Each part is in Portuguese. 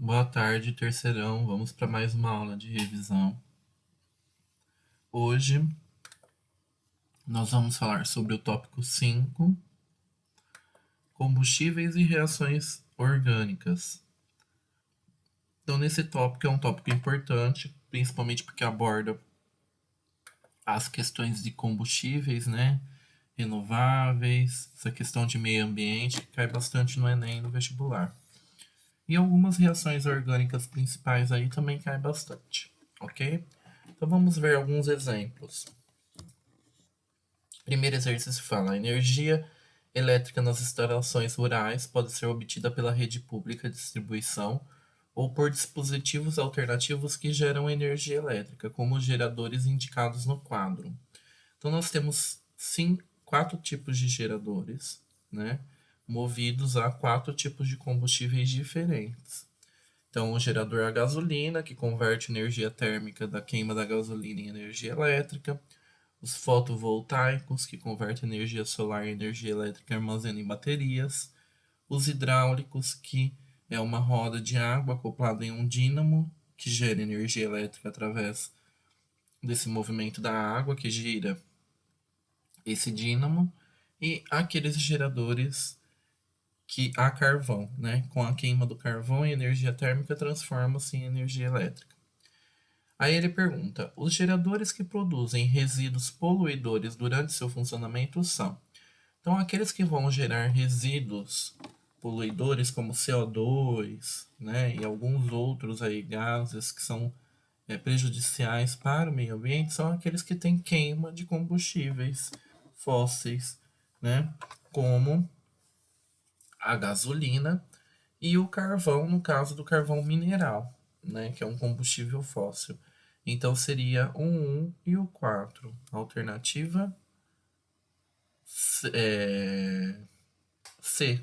Boa tarde, terceirão. Vamos para mais uma aula de revisão. Hoje nós vamos falar sobre o tópico 5, combustíveis e reações orgânicas. Então, nesse tópico é um tópico importante, principalmente porque aborda as questões de combustíveis, né? Renováveis, essa questão de meio ambiente que cai bastante no Enem e no vestibular. E algumas reações orgânicas principais aí também cai bastante, ok? Então vamos ver alguns exemplos. Primeiro exercício fala: a energia elétrica nas instalações rurais pode ser obtida pela rede pública de distribuição ou por dispositivos alternativos que geram energia elétrica, como os geradores indicados no quadro. Então nós temos quatro tipos de geradores, né, movidos a quatro tipos de combustíveis diferentes. Então, o gerador a gasolina, que converte energia térmica da queima da gasolina em energia elétrica. Os fotovoltaicos, que convertem energia solar em energia elétrica e armazenam em baterias. Os hidráulicos, que é uma roda de água acoplada em um dínamo, que gera energia elétrica através desse movimento da água que gira esse dínamo. E aqueles geradores que a carvão, né? Com a queima do carvão e energia térmica transforma-se em energia elétrica. Aí ele pergunta: os geradores que produzem resíduos poluidores durante seu funcionamento são? Então, aqueles que vão gerar resíduos poluidores como CO2, né, e alguns outros aí gases que são prejudiciais para o meio ambiente são aqueles que têm queima de combustíveis fósseis, né, como a gasolina e o carvão, no caso do carvão mineral, né, que é um combustível fóssil. Então seria o 1 e o 4. Alternativa C,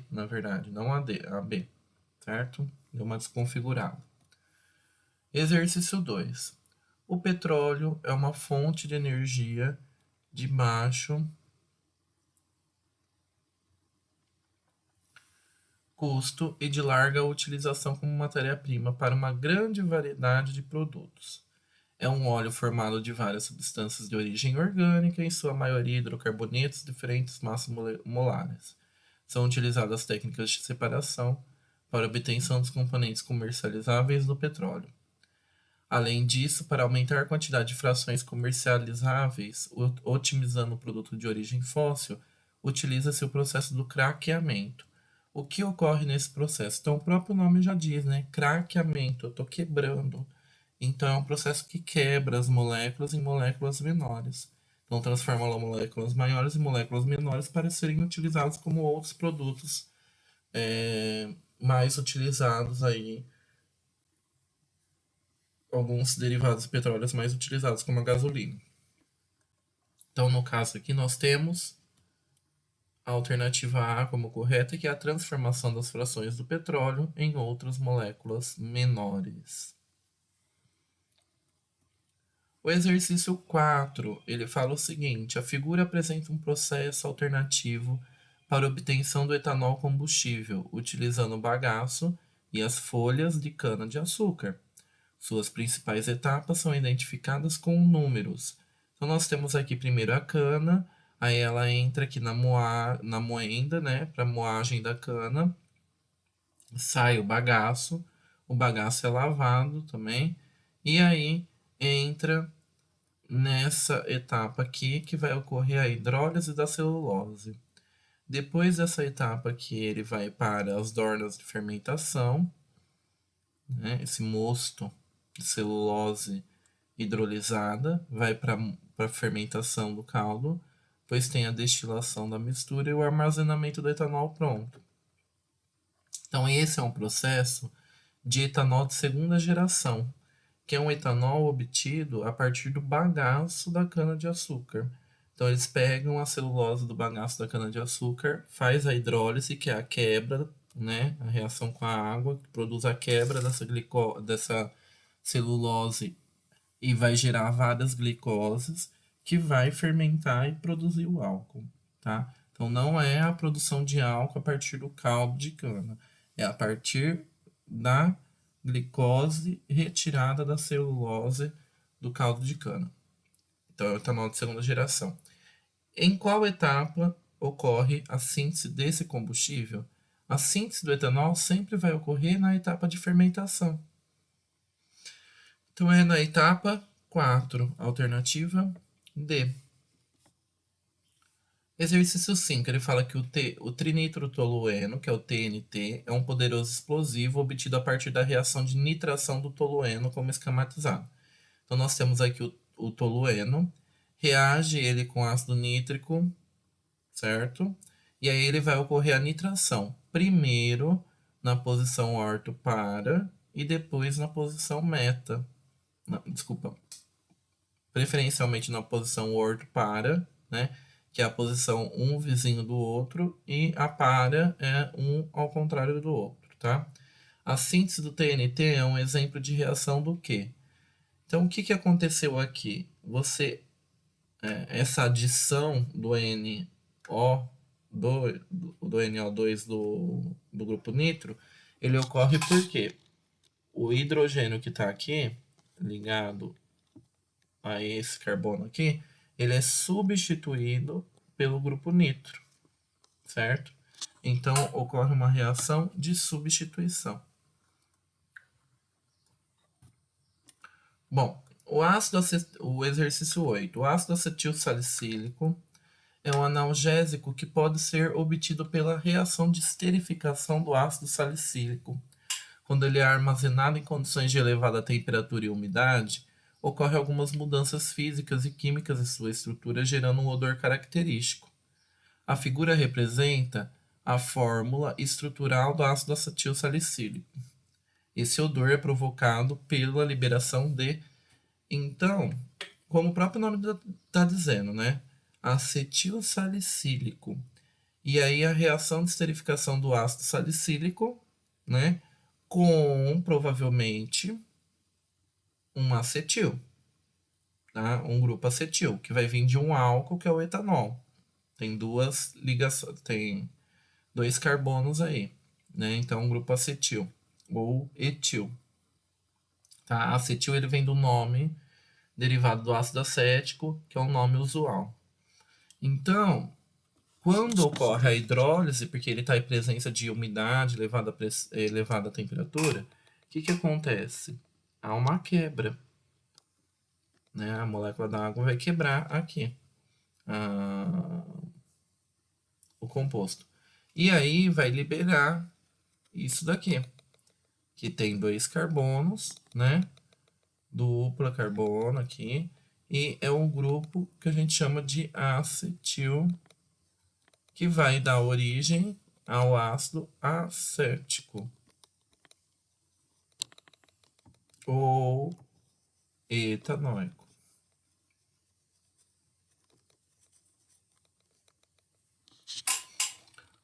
na verdade, não a B, certo? Deu uma desconfigurada. Exercício 2. O petróleo é uma fonte de energia de baixo custo e de larga utilização como matéria-prima para uma grande variedade de produtos. É um óleo formado de várias substâncias de origem orgânica, em sua maioria hidrocarbonetos de diferentes massas molares. São utilizadas técnicas de separação para obtenção dos componentes comercializáveis do petróleo. Além disso, para aumentar a quantidade de frações comercializáveis, otimizando o produto de origem fóssil, utiliza-se o processo do craqueamento. O que ocorre nesse processo? Então, o próprio nome já diz, né? Craqueamento, eu estou quebrando. Então, é um processo que quebra as moléculas em moléculas menores. Então, transforma moléculas maiores em moléculas menores para serem utilizados como outros produtos mais utilizados aí, alguns derivados de petróleo mais utilizados como a gasolina. Então, no caso aqui, nós temos a alternativa A como correta, que é a transformação das frações do petróleo em outras moléculas menores. O exercício 4, ele fala o seguinte: a figura apresenta um processo alternativo para obtenção do etanol combustível, utilizando o bagaço e as folhas de cana-de-açúcar. Suas principais etapas são identificadas com números. Então, nós temos aqui primeiro a cana, aí ela entra aqui na moenda, né, para moagem da cana, sai o bagaço é lavado também, e aí entra nessa etapa aqui que vai ocorrer a hidrólise da celulose. Depois dessa etapa aqui, ele vai para as dornas de fermentação, né, esse mosto de celulose hidrolisada, vai para a fermentação do caldo, depois tem a destilação da mistura e o armazenamento do etanol pronto. Então, esse é um processo de etanol de segunda geração, que é um etanol obtido a partir do bagaço da cana-de-açúcar. Então, eles pegam a celulose do bagaço da cana-de-açúcar, faz a hidrólise, que é a quebra, né, a reação com a água, que produz a quebra dessa celulose e vai gerar várias glicoses que vai fermentar e produzir o álcool, tá? Então não é a produção de álcool a partir do caldo de cana, é a partir glicose retirada da celulose do caldo de cana. Então, é o etanol de segunda geração. Em qual etapa ocorre a síntese desse combustível? A síntese do etanol sempre vai ocorrer na etapa de fermentação. Então, é na etapa 4, alternativa D. Exercício 5, ele fala que o trinitrotolueno, que é o TNT, é um poderoso explosivo obtido a partir da reação de nitração do tolueno, como esquematizado. Então, nós temos aqui o tolueno, reage ele com ácido nítrico, certo? E aí ele vai ocorrer a nitração, primeiro na posição orto para e depois na posição meta. Desculpa, preferencialmente na posição orto para, né? Que é a posição um vizinho do outro, e a para é um ao contrário do outro, tá? A síntese do TNT é um exemplo de reação do quê? Então, o que aconteceu aqui? Essa adição do do NO2 do grupo nitro, ele ocorre porque o hidrogênio que está aqui, ligado a esse carbono aqui, ele é substituído pelo grupo nitro, certo? Então, ocorre uma reação de substituição. Bom, o exercício 8. O ácido acetil salicílico é um analgésico que pode ser obtido pela reação de esterificação do ácido salicílico. Quando ele é armazenado em condições de elevada temperatura e umidade, ocorrem algumas mudanças físicas e químicas em sua estrutura, gerando um odor característico. A figura representa a fórmula estrutural do ácido acetil salicílico. Esse odor é provocado pela liberação de... Então, como o próprio nome está dizendo, né? Acetil salicílico. E aí a reação de esterificação do ácido salicílico, né? Com, provavelmente, um acetil, tá? Um grupo acetil, que vai vir de um álcool, que é o etanol. Tem duas ligações, tem dois carbonos aí, né? Então, um grupo acetil ou etil. Tá? Acetil, ele vem do nome derivado do ácido acético, que é um nome usual. Então, quando ocorre a hidrólise, porque ele está em presença de umidade elevada a temperatura, o que acontece? Há uma quebra, né? A molécula da água vai quebrar aqui o composto. E aí vai liberar isso daqui, que tem dois carbonos, né? Dupla carbono aqui. E é um grupo que a gente chama de acetil, que vai dar origem ao ácido acético ou etanóico.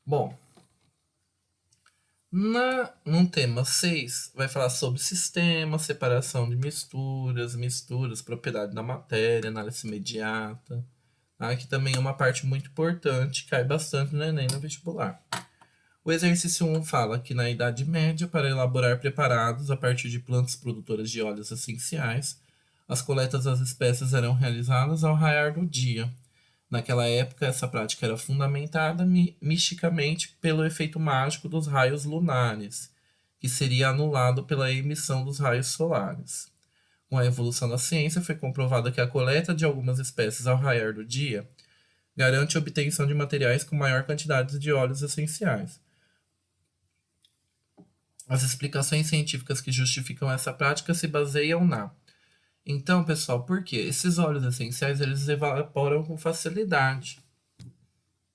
Bom, no tema 6, vai falar sobre sistema, separação de misturas, propriedade da matéria, análise imediata. Aqui também é uma parte muito importante, cai bastante no Enem no vestibular. O exercício 1 fala que na Idade Média, para elaborar preparados a partir de plantas produtoras de óleos essenciais, as coletas das espécies eram realizadas ao raiar do dia. Naquela época, essa prática era fundamentada misticamente pelo efeito mágico dos raios lunares, que seria anulado pela emissão dos raios solares. Com a evolução da ciência, foi comprovado que a coleta de algumas espécies ao raiar do dia garante a obtenção de materiais com maior quantidade de óleos essenciais. As explicações científicas que justificam essa prática se baseiam na... Então, pessoal, por quê? Esses óleos essenciais, eles evaporam com facilidade,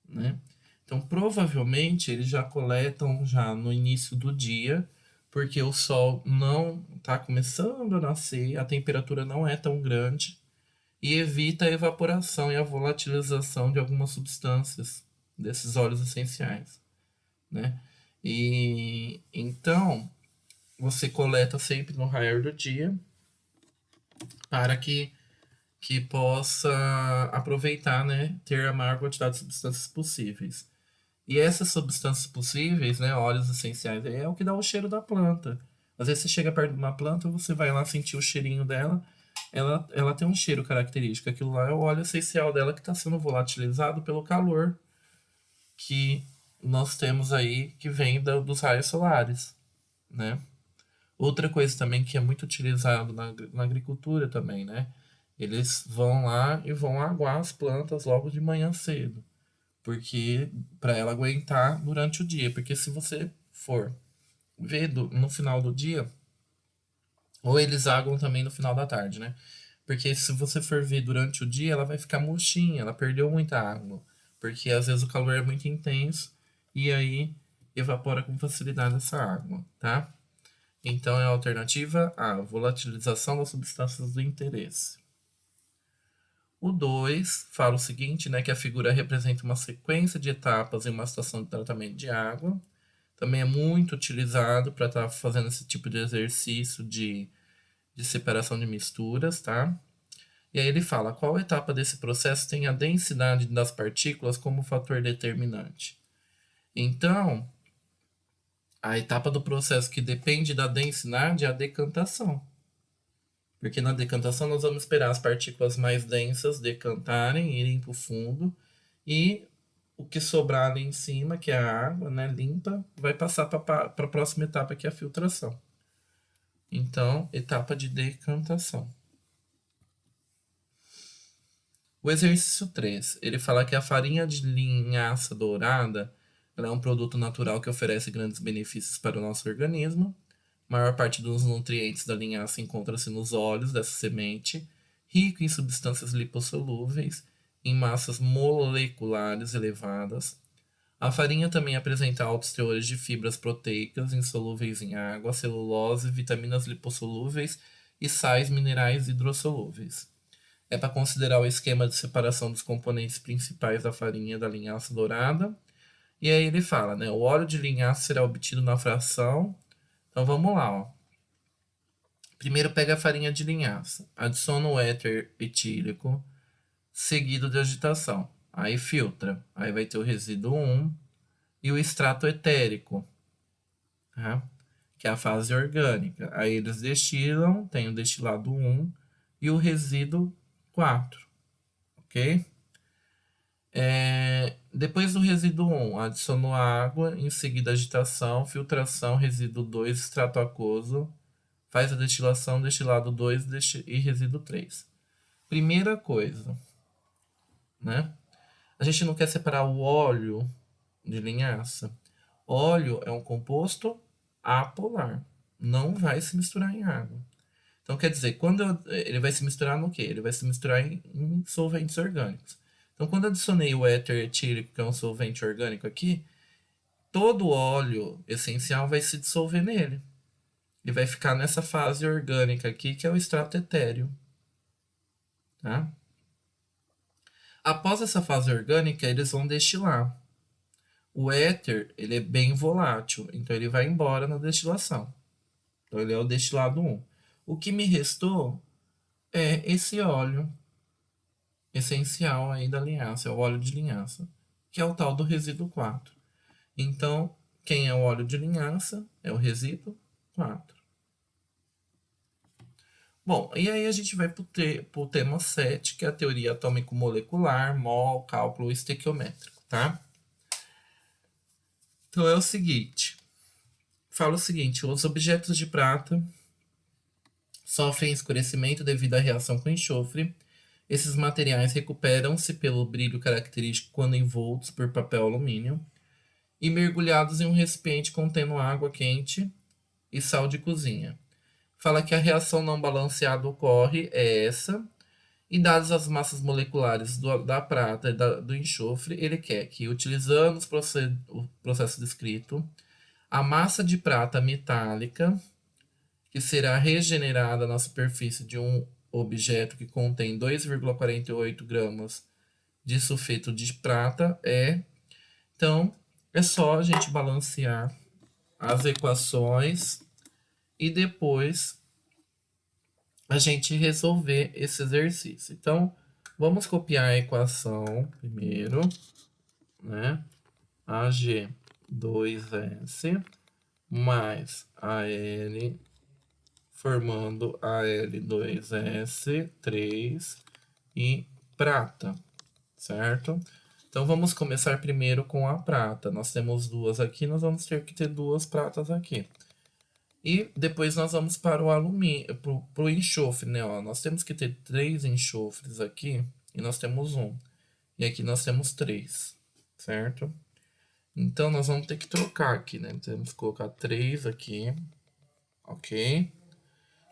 né? Então, provavelmente, eles já coletam já no início do dia, porque o sol não está começando a nascer, a temperatura não é tão grande, e evita a evaporação e a volatilização de algumas substâncias desses óleos essenciais, né? E então, você coleta sempre no raiar do dia, para que possa aproveitar, né, ter a maior quantidade de substâncias possíveis. E essas substâncias possíveis, né, óleos essenciais, é o que dá o cheiro da planta. Às vezes você chega perto de uma planta, você vai lá sentir o cheirinho dela, ela tem um cheiro característico. Aquilo lá é o óleo essencial dela que está sendo volatilizado pelo calor que nós temos aí que vem dos raios solares, né? Outra coisa também que é muito utilizado na agricultura também, né? Eles vão lá e vão aguar as plantas logo de manhã cedo, porque para ela aguentar durante o dia, porque se você for ver no final do dia, ou eles aguam também no final da tarde, né? Porque se você for ver durante o dia, ela vai ficar murchinha, ela perdeu muita água, porque às vezes o calor é muito intenso e aí evapora com facilidade essa água, tá? Então é a alternativa A, volatilização das substâncias do interesse. O 2 fala o seguinte, né, que a figura representa uma sequência de etapas em uma estação de tratamento de água. Também é muito utilizado para estar fazendo esse tipo de exercício de separação de misturas, tá? E aí ele fala, qual etapa desse processo tem a densidade das partículas como fator determinante? Então, a etapa do processo que depende da densidade é a decantação. Porque na decantação nós vamos esperar as partículas mais densas decantarem, irem para o fundo, e o que sobrar ali em cima, que é a água, né, limpa, vai passar para a próxima etapa, que é a filtração. Então, etapa de decantação. O exercício 3, ele fala que a farinha de linhaça dourada ela é um produto natural que oferece grandes benefícios para o nosso organismo. A maior parte dos nutrientes da linhaça encontra-se nos óleos dessa semente, rico em substâncias lipossolúveis, em massas moleculares elevadas. A farinha também apresenta altos teores de fibras proteicas insolúveis em água, celulose, vitaminas lipossolúveis e sais minerais hidrossolúveis. É para considerar o esquema de separação dos componentes principais da farinha da linhaça dourada. E aí ele fala, né? O óleo de linhaça será obtido na fração. Então vamos lá, ó. Primeiro pega a farinha de linhaça, adiciona o éter etílico, seguido de agitação. Aí filtra. Aí vai ter o resíduo 1 e o extrato etérico, tá? Que é a fase orgânica. Aí eles destilam, tem o destilado 1 e o resíduo 4, ok? Depois do resíduo 1, adiciono água, em seguida agitação, filtração, resíduo 2, extrato aquoso, faz a destilação, destilado 2 e resíduo 3. Primeira coisa, né? A gente não quer separar o óleo de linhaça. Óleo é um composto apolar, não vai se misturar em água. Então, quer dizer, ele vai se misturar no quê? Ele vai se misturar em solventes orgânicos. Então, quando eu adicionei o éter etílico, que é um solvente orgânico aqui, todo o óleo essencial vai se dissolver nele. E vai ficar nessa fase orgânica aqui, que é o extrato etéreo. Tá? Após essa fase orgânica, eles vão destilar. O éter, ele é bem volátil, então ele vai embora na destilação. Então, ele é o destilado 1. O que me restou é esse óleo essencial aí da linhaça, é o óleo de linhaça, que é o tal do resíduo 4. Então, quem é o óleo de linhaça é o resíduo 4. Bom, e aí a gente vai para o tema 7, que é a teoria atômico-molecular, mol, cálculo estequiométrico, tá? Então é o seguinte, fala o seguinte, os objetos de prata sofrem escurecimento devido à reação com enxofre. Esses materiais recuperam-se pelo brilho característico quando envoltos por papel alumínio e mergulhados em um recipiente contendo água quente e sal de cozinha. Fala que a reação não balanceada ocorre é essa, e dadas as massas moleculares da prata e do enxofre, ele quer que, utilizando o processo descrito, a massa de prata metálica, que será regenerada na superfície de um objeto que contém 2,48 gramas de sulfeto de prata Então, é só a gente balancear as equações e depois a gente resolver esse exercício. Então, vamos copiar a equação primeiro, né? AG2S mais AL formando Al2S3 e prata, certo? Então, vamos começar primeiro com a prata. Nós temos duas aqui, nós vamos ter que ter duas pratas aqui. E depois nós vamos para o alumínio, para o enxofre, né? Ó, nós temos que ter 3 enxofres aqui e nós temos um. E aqui nós temos 3, certo? Então, nós vamos ter que trocar aqui, né? Temos que colocar 3 aqui, ok?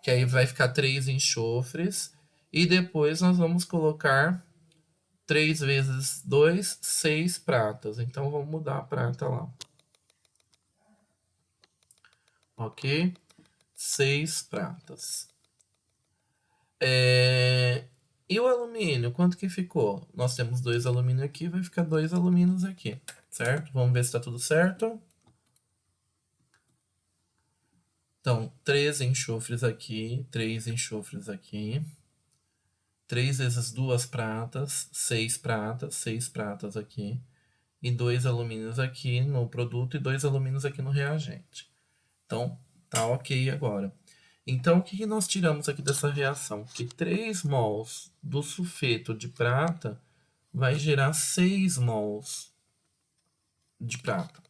Que aí vai ficar 3 enxofres. E depois nós vamos colocar 3 vezes 2, 6 pratas. Então, vamos mudar a prata lá. Ok? 6 pratas. E o alumínio, quanto que ficou? Nós temos 2 alumínio aqui, vai ficar 2 alumínios aqui, certo? Vamos ver se está tudo certo. Então, 3 enxofres aqui, 3 enxofres aqui. 3 vezes 2 pratas, 6 pratas aqui. E 2 alumínios aqui no produto e 2 alumínios aqui no reagente. Então, tá ok agora. Então, o que nós tiramos aqui dessa reação? Que 3 mols do sulfeto de prata vai gerar 6 mols de prata.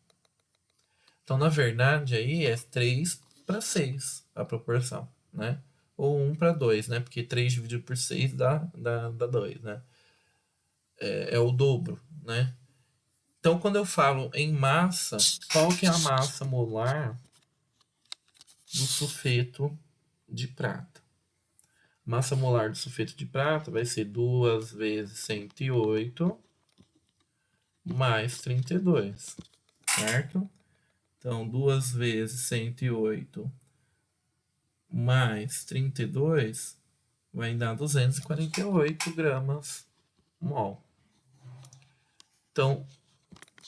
Então, na verdade, aí é 3 para 6 a proporção, né? Ou 1 para 2, né? Porque 3 dividido por 6 dá 2, né? É o dobro, né? Então, quando eu falo em massa, qual que é a massa molar do sulfeto de prata? Massa molar do sulfeto de prata vai ser 2 vezes 108 mais 32, certo? Então, 2 vezes 108 mais 32 vai dar 248 gramas mol. Então,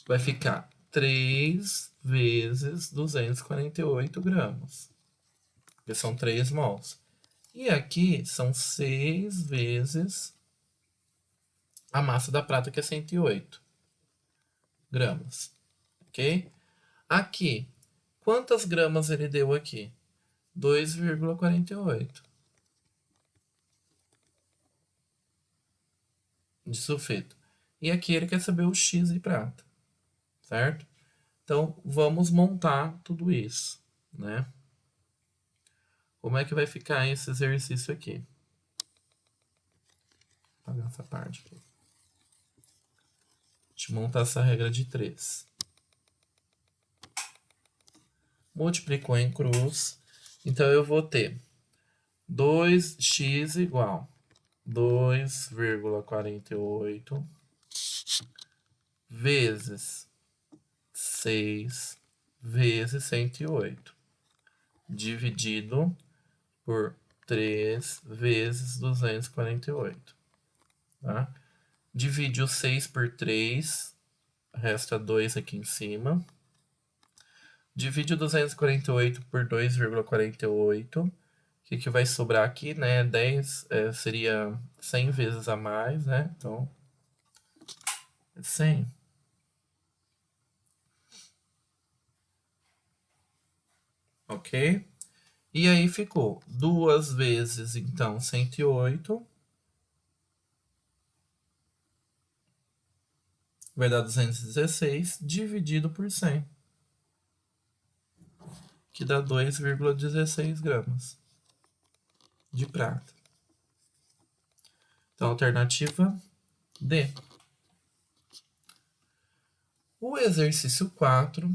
vai ficar 3 vezes 248 gramas, porque são 3 mols. E aqui são 6 vezes a massa da prata, que é 108 gramas, ok? Aqui, quantas gramas ele deu aqui? 2,48 de sulfeto. E aqui ele quer saber o X de prata, certo? Então, vamos montar tudo isso, né? Como é que vai ficar esse exercício aqui? Vou apagar essa parte aqui. Deixa eu montar essa regra de 3. Multiplicou em cruz. Então, eu vou ter 2x igual 2,48 vezes 6 vezes 108, dividido por 3 vezes 248. Tá? Divide o 6 por 3, resta 2 aqui em cima. Divide o 248 por 2,48. O que vai sobrar aqui, né? 10 seria 100 vezes a mais, né? Então, 100. Ok? E aí ficou 2 vezes, então, 108. Vai dar 216 dividido por 100. Que dá 2,16 gramas de prata. Então, alternativa D. O exercício 4,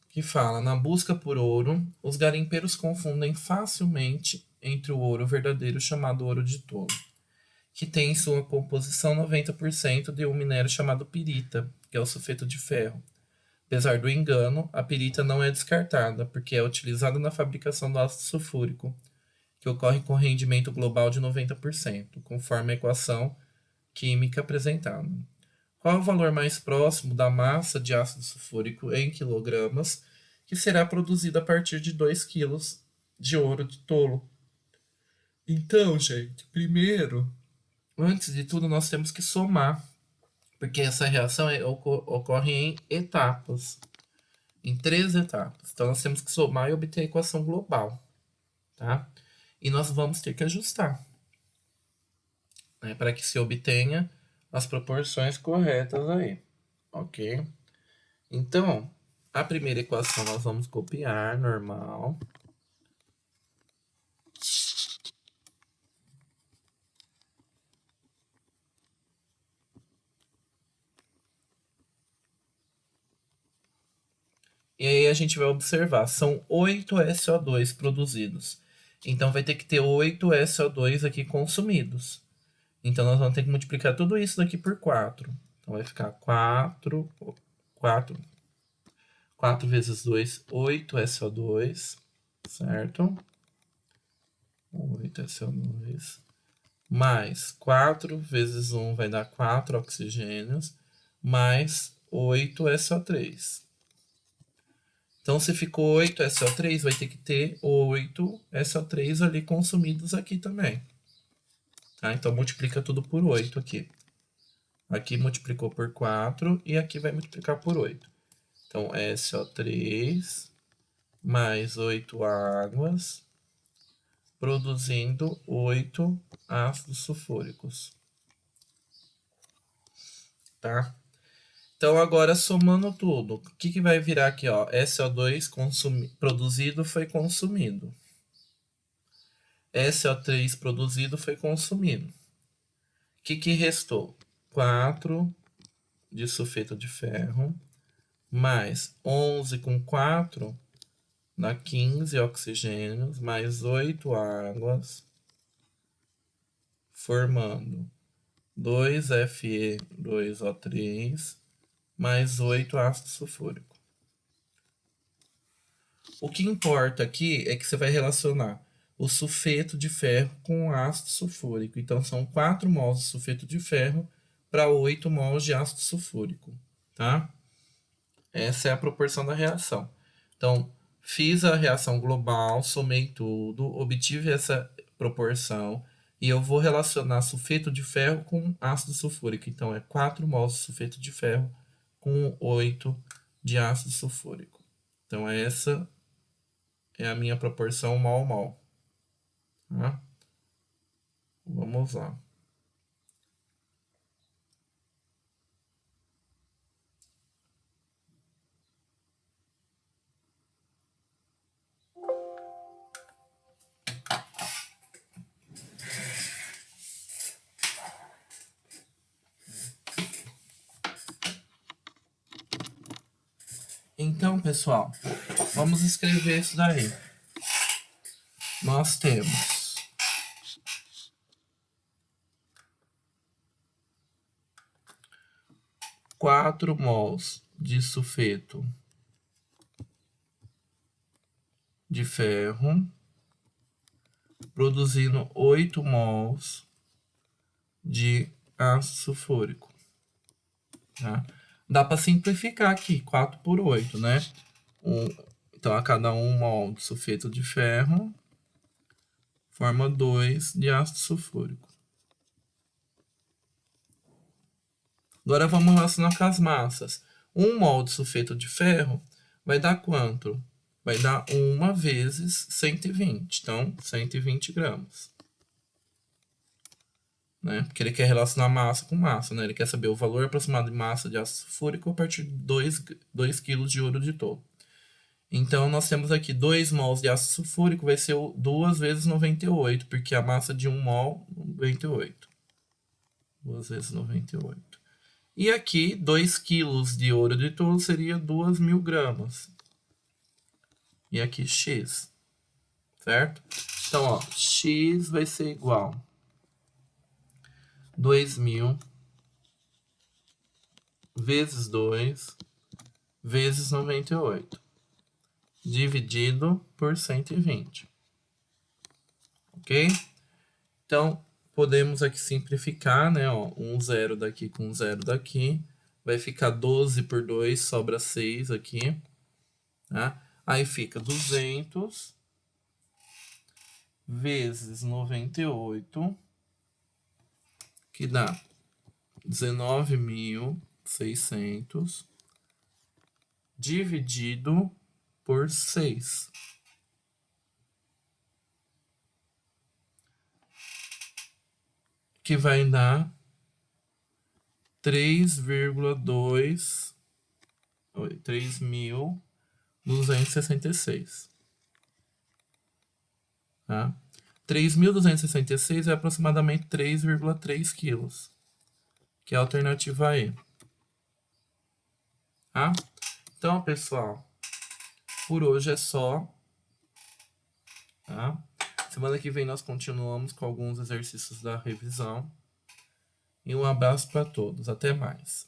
que fala: na busca por ouro, os garimpeiros confundem facilmente entre o ouro verdadeiro, chamado ouro de tolo, que tem em sua composição 90% de um minério chamado pirita, que é o sulfeto de ferro. Apesar do engano, a pirita não é descartada, porque é utilizada na fabricação do ácido sulfúrico, que ocorre com rendimento global de 90%, conforme a equação química apresentada. Qual é o valor mais próximo da massa de ácido sulfúrico em quilogramas que será produzida a partir de 2 quilos de ouro de tolo? Então, gente, primeiro, antes de tudo, nós temos que somar, porque essa reação ocorre em etapas, em 3 etapas. Então, nós temos que somar e obter a equação global, tá? e nós vamos ter que ajustar, né, para que se obtenha as proporções corretas aí, ok? Então, a primeira equação nós vamos copiar, normal. E aí a gente vai observar, são 8 SO2 produzidos. Então vai ter que ter 8 SO2 aqui consumidos. Então nós vamos ter que multiplicar tudo isso daqui por 4. Então vai ficar 4 vezes 2, 8 SO2, certo? 8 SO2. Mais 4 vezes 1 vai dar 4 oxigênios, mais 8 SO3. Então, se ficou 8 SO3, vai ter que ter 8 SO3 ali consumidos aqui também. Tá? Então, multiplica tudo por 8 aqui. Aqui multiplicou por 4 e aqui vai multiplicar por 8. Então, SO3 mais 8 águas, produzindo 8 ácidos sulfúricos. Tá? Então, agora somando tudo, o que vai virar aqui? Ó? SO2 produzido foi consumido. SO3 produzido foi consumido. O que restou? 4 de sulfeto de ferro, mais 11 com 4, dá 15 oxigênios, mais 8 águas, formando 2Fe2O3, mais 8 ácido sulfúrico. O que importa aqui é que você vai relacionar o sulfeto de ferro com o ácido sulfúrico. Então, são 4 mols de sulfeto de ferro para 8 mols de ácido sulfúrico, tá? Essa é a proporção da reação. Então, fiz a reação global, somei tudo, obtive essa proporção e eu vou relacionar sulfeto de ferro com ácido sulfúrico. Então, é 4 mols de sulfeto de ferro com 8 de ácido sulfúrico. Então, essa é a minha proporção mol-mol. Tá? Vamos lá. Então, pessoal, vamos escrever isso daí. Nós temos 4 mols de sulfeto de ferro, produzindo 8 mols de ácido sulfúrico. Tá? Dá para simplificar aqui, 4 por 8, né? Então, a cada 1 mol de sulfeto de ferro, forma 2 de ácido sulfúrico. Agora vamos relacionar com as massas. 1 mol de sulfeto de ferro vai dar quanto? Vai dar 1 vezes 120. Então, 120 gramas. Né? Porque ele quer relacionar massa com massa. Né? Ele quer saber o valor aproximado de massa de ácido sulfúrico a partir de 2 kg de ouro de touro. Então, nós temos aqui 2 mols de ácido sulfúrico, vai ser 2 vezes 98, porque a massa de 1 mol, 98. 2 vezes 98. E aqui, 2 quilos de ouro de tolo seria 2.000 gramas. E aqui, X. Certo? Então, ó, X vai ser igual a 2.000 vezes 2 vezes 98. Dividido por 120. Ok? Então, podemos aqui simplificar, né? Ó, 0 daqui com 0 daqui. Vai ficar 12 por 2, sobra 6 aqui. Tá? Aí fica 200 vezes 98, que dá 19.600, dividido por 6. que vai dar 3,2... 3.266, tá? 3.266 é aproximadamente 3,3 quilos, que é a alternativa E, tá? Então, pessoal, por hoje é só, tá? Semana que vem nós continuamos com alguns exercícios da revisão. E um abraço para todos. Até mais.